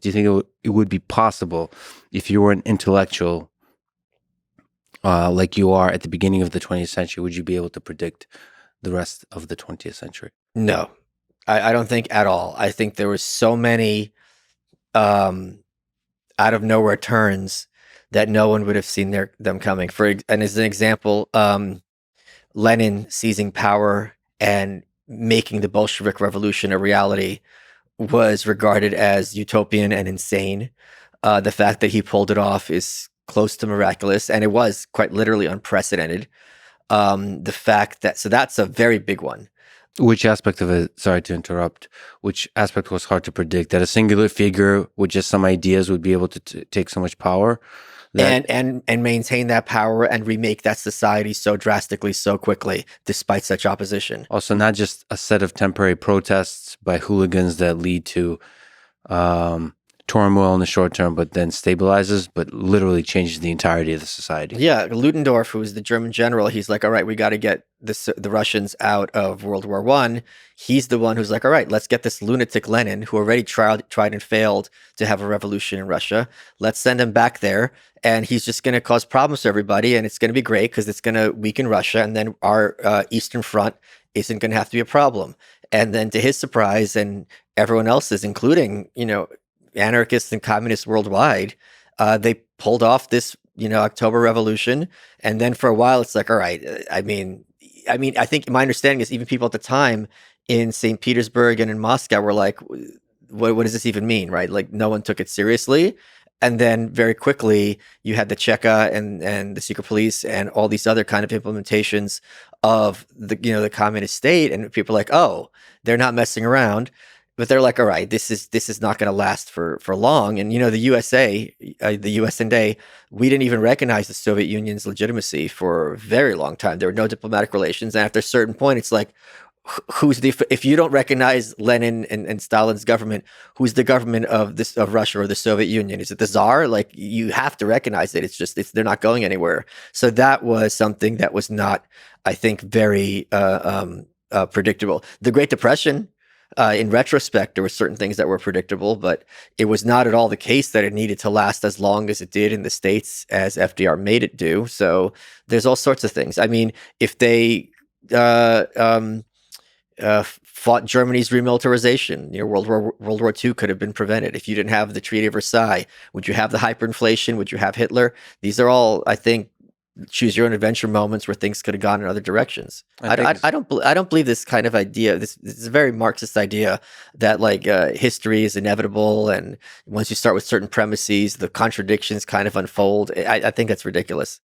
Do you think it would be possible if you were an intellectual like you are at the beginning of the 20th century? Would you be able to predict the rest of the 20th century? No, I don't think at all. I think there was so many um, out of nowhere turns that no one would have seen them coming. And as an example, Lenin seizing power and making the Bolshevik Revolution a reality was regarded as utopian and insane. The fact that he pulled it off is close to miraculous, and it was quite literally unprecedented. The fact that so that's a very big one. Which aspect of it, sorry to interrupt, which aspect was hard to predict? That a singular figure with just some ideas would be able to take so much power? And maintain that power and remake that society so drastically, so quickly, despite such opposition. Also, not just a set of temporary protests by hooligans that lead to turmoil in the short term, but then stabilizes, but literally changes the entirety of the society. Yeah, Ludendorff, who was the German general, he's like, all right, we got to get the Russians out of World War I. He's the one who's like, all right, let's get this lunatic Lenin, who already tried and failed to have a revolution in Russia. Let's send him back there, and he's just going to cause problems to everybody, and it's going to be great because it's going to weaken Russia, and then our Eastern Front isn't going to have to be a problem. And then to his surprise, and everyone else's, including, anarchists and communists worldwide, they pulled off this, October Revolution. And then for a while, it's like, all right, I think my understanding is even people at the time in St. Petersburg and in Moscow were like, what does this even mean, right? Like, no one took it seriously. And then very quickly, you had the Cheka and the secret police and all these other kind of implementations of the communist state. And people are like, oh, they're not messing around. But they're like, all right, this is not going to last for long. And the USA, the US&A, we didn't even recognize the Soviet Union's legitimacy for a very long time. There were no diplomatic relations, and after a certain point, it's like, if you don't recognize Lenin and Stalin's government, who's the government of Russia or the Soviet Union? Is it the Tsar? Like, you have to recognize it. They're not going anywhere. So that was something that was not, I think, very predictable. The Great Depression. In retrospect, there were certain things that were predictable, but it was not at all the case that it needed to last as long as it did in the States as FDR made it do. So there's all sorts of things. I mean, if they fought Germany's remilitarization, World War II could have been prevented. If you didn't have the Treaty of Versailles, would you have the hyperinflation? Would you have Hitler? These are all, I think, choose your own adventure moments where things could have gone in other directions. I don't believe this kind of idea. This is a very Marxist idea that history is inevitable, and once you start with certain premises, the contradictions kind of unfold. I think that's ridiculous.